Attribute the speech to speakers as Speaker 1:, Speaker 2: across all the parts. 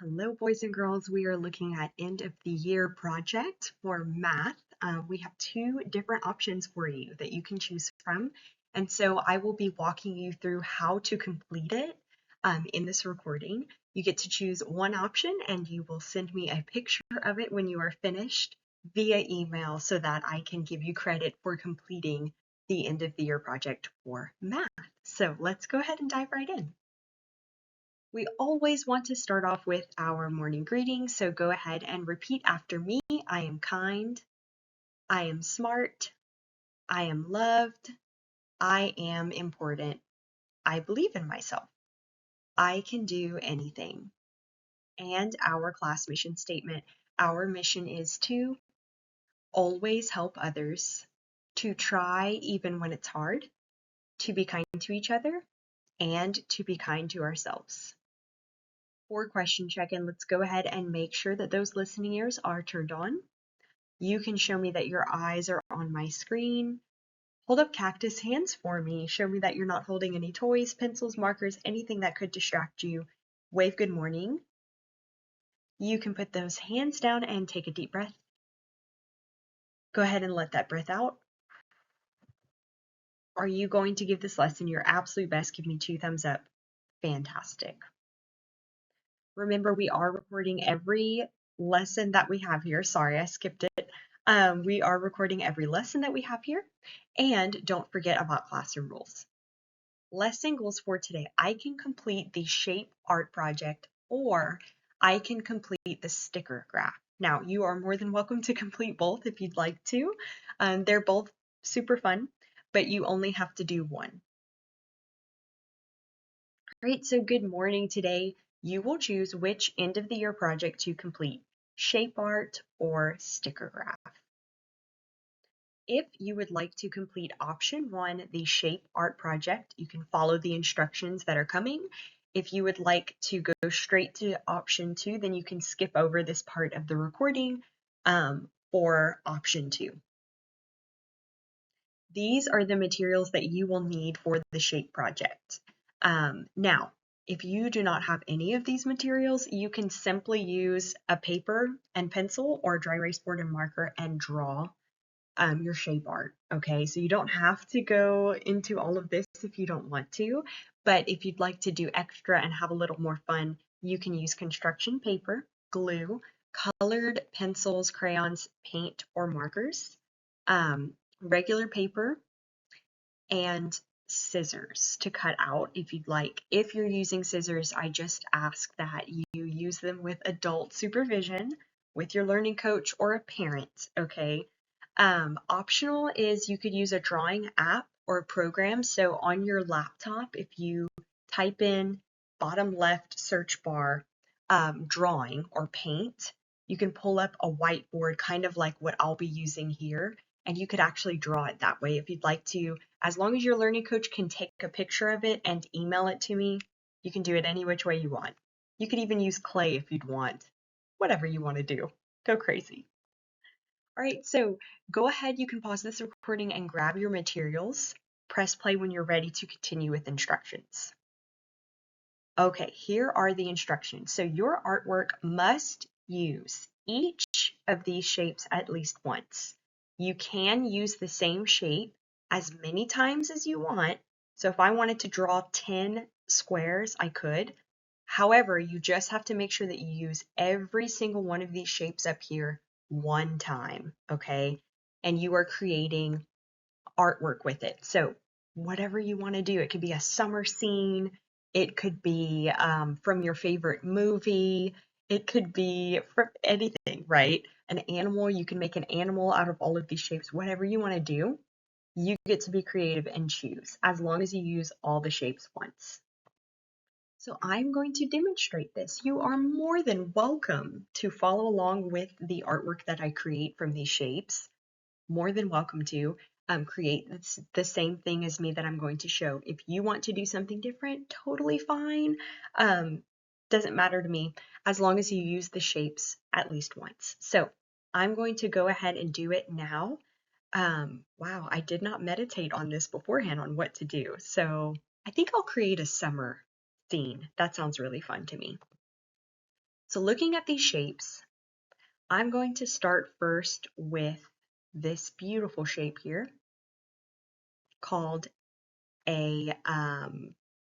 Speaker 1: Hello, boys and girls. We are looking at end of the year project for math. We have two different options for you that you can choose from. And so I will be walking you through how to complete it in this recording. You get to choose one option and you will send me a picture of it when you are finished via email so that I can give you credit for completing the end of the year project for math. So let's go ahead and dive right in. We always want to start off with our morning greetings, so go ahead and repeat after me. I am kind, I am smart, I am loved, I am important, I believe in myself, I can do anything. And our class mission statement, our mission is to always help others, to try even when it's hard, to be kind to each other, and to be kind to ourselves. For question check-in, let's go ahead and make sure that those listening ears are turned on. You can show me that your eyes are on my screen. Hold up cactus hands for me. Show me that you're not holding any toys, pencils, markers, anything that could distract you. Wave good morning. You can put those hands down and take a deep breath. Go ahead and let that breath out. Are you going to give this lesson your absolute best? Give me 2 thumbs up. Fantastic. Remember, we are recording every lesson that we have here. Sorry, I skipped it. We are recording every lesson that we have here. And don't forget about classroom rules. Lesson goals for today. I can complete the shape art project or I can complete the sticker graph. Now, you are more than welcome to complete both if you'd like to. They're both super fun, but you only have to do one. Great, so good morning today. You will choose which end of the year project to complete, shape art or sticker graph. If you would like to complete option 1, the shape art project, you can follow the instructions that are coming. If you would like to go straight to option 2, then you can skip over this part of the recording for option 2. These are the materials that you will need for the shape project. Now, if you do not have any of these materials, you can simply use a paper and pencil or dry erase board and marker and draw your shape art. Okay, so you don't have to go into all of this if you don't want to, but if you'd like to do extra and have a little more fun, you can use construction paper, glue, colored pencils, crayons, paint, or markers, regular paper, and scissors to cut out if you'd like. If you're using scissors, I just ask that you use them with adult supervision with your learning coach or a parent, okay? Optional is you could use a drawing app or a program. So on your laptop, if you type in bottom left search bar drawing or paint, you can pull up a whiteboard kind of like what I'll be using here, and you could actually draw it that way if you'd like to. As long as your learning coach can take a picture of it and email it to me, you can do it any which way you want. You could even use clay if you'd want. Whatever you want to do. Go crazy. All right, so go ahead, you can pause this recording and grab your materials. Press play when you're ready to continue with instructions. Okay, here are the instructions. So your artwork must use each of these shapes at least once. You can use the same shape as many times as you want. So if I wanted to draw 10 squares, I could. However, you just have to make sure that you use every single one of these shapes up here one time, okay? And you are creating artwork with it. So whatever you want to do, it could be a summer scene, it could be from your favorite movie, it could be from anything, right? An animal, you can make an animal out of all of these shapes. Whatever you want to do, you get to be creative and choose, as long as you use all the shapes once. So I'm going to demonstrate this. You are more than welcome to follow along with the artwork that I create from these shapes. More than welcome to create the same thing as me that I'm going to show. If you want to do something different, totally fine. Doesn't matter to me as long as you use the shapes at least once. So I'm going to go ahead and do it now. Wow, I did not meditate on this beforehand on what to do. So I think I'll create a summer scene. That sounds really fun to me. So looking at these shapes, I'm going to start first with this beautiful shape here called a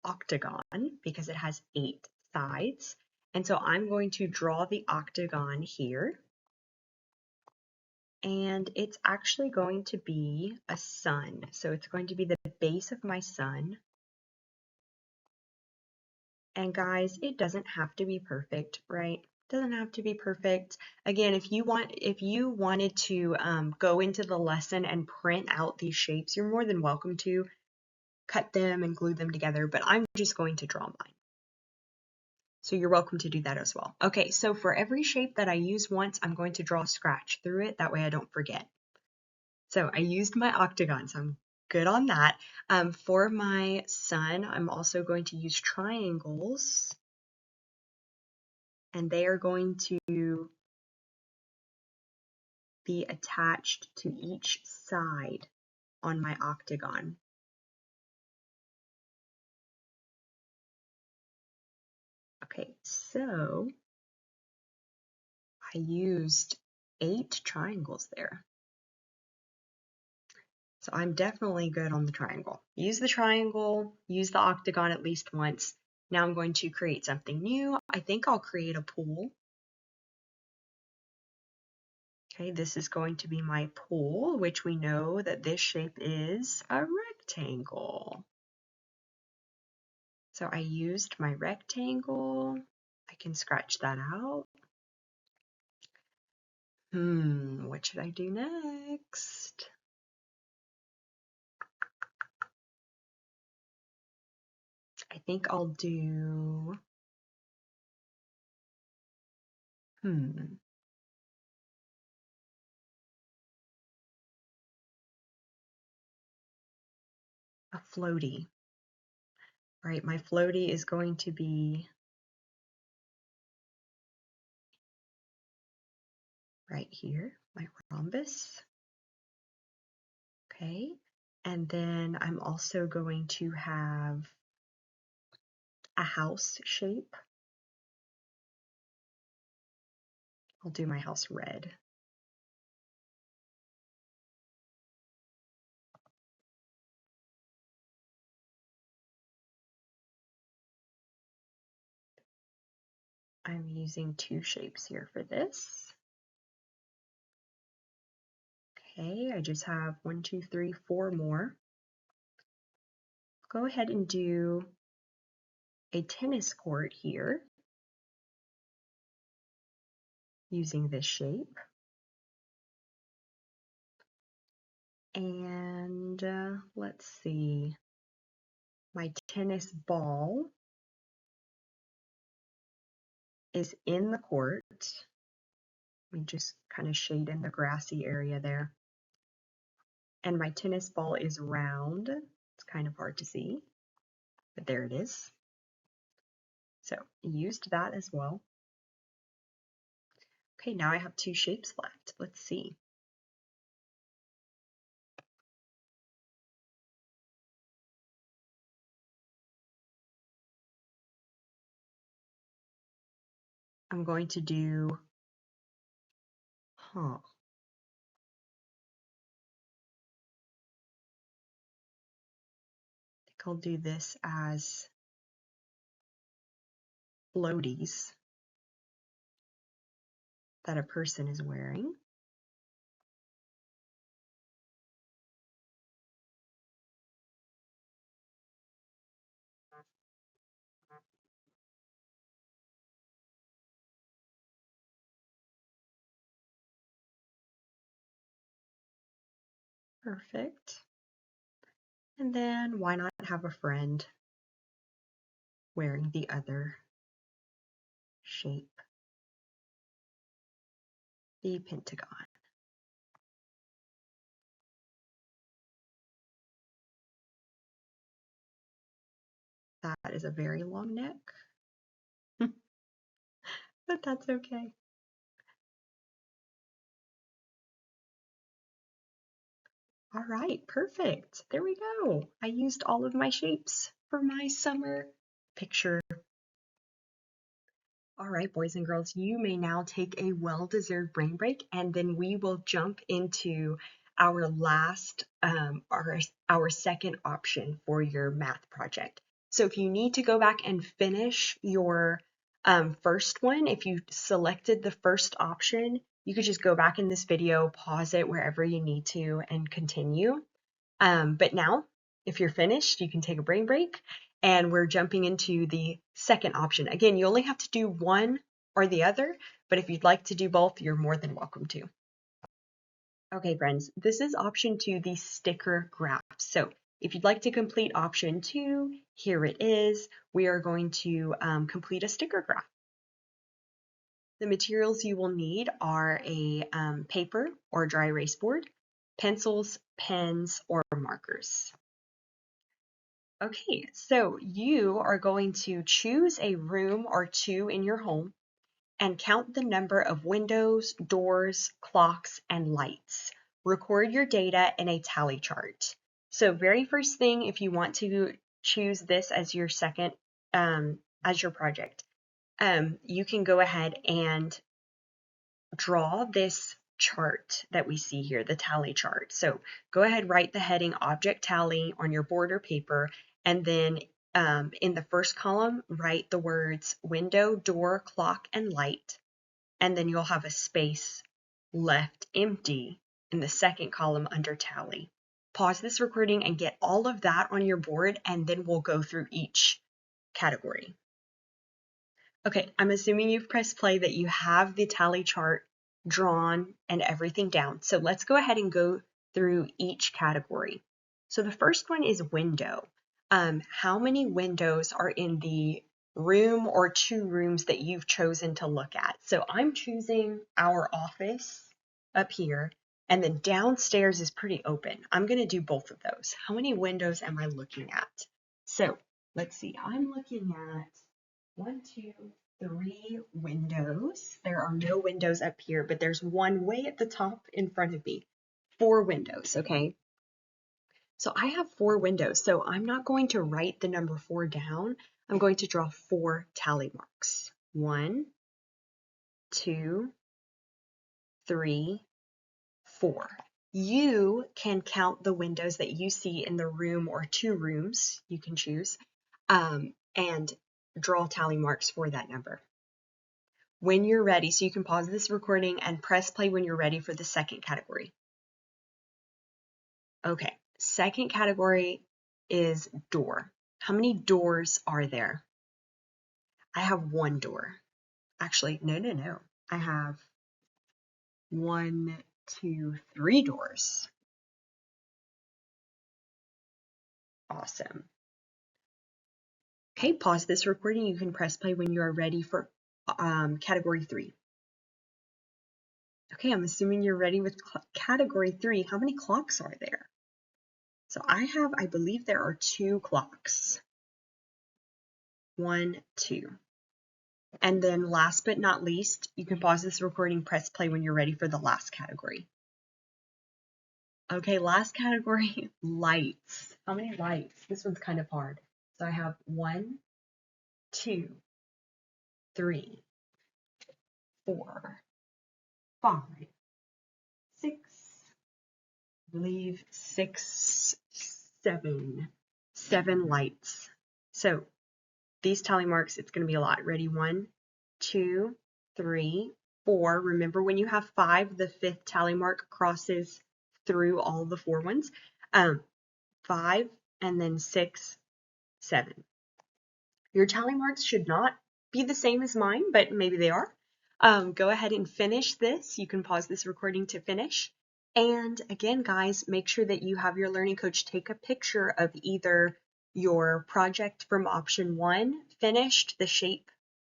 Speaker 1: octagon because it has 8 sides. And so I'm going to draw the octagon here. And it's actually going to be a sun. So it's going to be the base of my sun. And guys, it doesn't have to be perfect, right? Doesn't have to be perfect. Again, if you wanted to go into the lesson and print out these shapes, you're more than welcome to cut them and glue them together, but I'm just going to draw mine. So you're welcome to do that as well. Okay, so for every shape that I use once, I'm going to draw a scratch through it. That way I don't forget. So I used my octagon, so I'm good on that. For my sun, I'm also going to use triangles. And they are going to be attached to each side on my octagon. Okay, so I used 8 triangles there. So I'm definitely good on the triangle. Use the triangle, use the octagon at least once. Now I'm going to create something new. I think I'll create a pool. Okay, this is going to be my pool, which we know that this shape is a rectangle. So I used my rectangle. I can scratch that out. What should I do next? I think I'll do, a floaty. Right, my floaty is going to be right here, my rhombus. Okay, and then I'm also going to have a house shape. I'll do my house red. I'm using 2 shapes here for this. Okay, I just have 1, 2, 3, 4 more. Go ahead and do a tennis court here using this shape. And let's see, my tennis ball is in the court. Let me just kind of shade in the grassy area there. And my tennis ball is round. It's kind of hard to see, but there it is. So I used that as well. Okay, now I have 2 shapes left. Let's see. I'm going to do, I think I'll do this as floaties that a person is wearing. Perfect. And then why not have a friend wearing the other shape, the pentagon. That is a very long neck, but that's okay. All right, perfect. There we go. I used all of my shapes for my summer picture. All right, boys and girls, you may now take a well-deserved brain break, and then we will jump into our last, our second option for your math project. So if you need to go back and finish your first one, if you selected the first option, you could just go back in this video, pause it wherever you need to, and continue. But now, if you're finished, you can take a brain break, and we're jumping into the second option. Again, you only have to do one or the other, but if you'd like to do both, you're more than welcome to. Okay, friends, this is option 2, the sticker graph. So if you'd like to complete option 2, here it is. We are going to complete a sticker graph. The materials you will need are a paper or dry erase board, pencils, pens, or markers. Okay, so you are going to choose a room or two in your home and count the number of windows, doors, clocks, and lights. Record your data in a tally chart. So very first thing, if you want to choose this as your second, as your project, you can go ahead and draw this chart that we see here, the tally chart. So go ahead, write the heading object tally on your board or paper, and then in the first column, write the words window, door, clock, and light, and then you'll have a space left empty in the second column under tally. Pause this recording and get all of that on your board, and then we'll go through each category. Okay, I'm assuming you've pressed play, that you have the tally chart drawn and everything down. So let's go ahead and go through each category. So the first one is window. How many windows are in the room or two rooms that you've chosen to look at? So I'm choosing our office up here, and then downstairs is pretty open. I'm going to do both of those. How many windows am I looking at? So let's see, I'm looking at 1, 2, 3 windows. There are no windows up here, but there's one way at the top in front of me. 4 windows, okay? So I have 4 windows, so I'm not going to write the number 4 down. I'm going to draw 4 tally marks. 1, 2, 3, 4. You can count the windows that you see in the room or 2 rooms, you can choose, and draw tally marks for that number. When you're ready, so you can pause this recording and press play when you're ready for the second category. Okay, second category is door. How many doors are there? I have 1 door. Actually, no. I have 1, 2, 3 doors. Awesome. Okay, pause this recording. You can press play when you are ready for category 3. Okay, I'm assuming you're ready with category 3. How many clocks are there? So I believe there are 2 clocks. 1, 2. And then last but not least, you can pause this recording, press play when you're ready for the last category. Okay, last category, lights. How many lights? This one's kind of hard. So I have 1, 2, 3, 4, 5, 6, I believe 6, 7. 7 lights. So these tally marks, it's going to be a lot. Ready? 1, 2, 3, 4. Remember, when you have 5, the 5th tally mark crosses through all the 4 ones. 5, and then 6, 7. Your tally marks should not be the same as mine, but maybe they are. Go ahead and finish this. You can pause this recording to finish. And again, guys, make sure that you have your learning coach take a picture of either your project from option 1, finished, the shape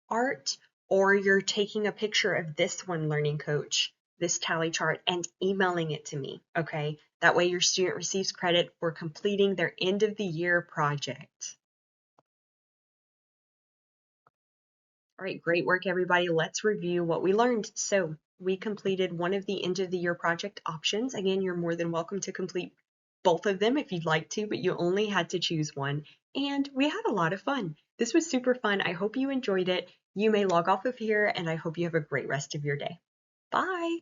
Speaker 1: art, or you're taking a picture of this one, learning coach, this tally chart, and emailing it to me, okay? That way your student receives credit for completing their end of the year project. All right, great work, everybody. Let's review what we learned. So we completed one of the end of the year project options. Again, you're more than welcome to complete both of them if you'd like to, but you only had to choose one. And we had a lot of fun. This was super fun. I hope you enjoyed it. You may log off of here, and I hope you have a great rest of your day. Bye!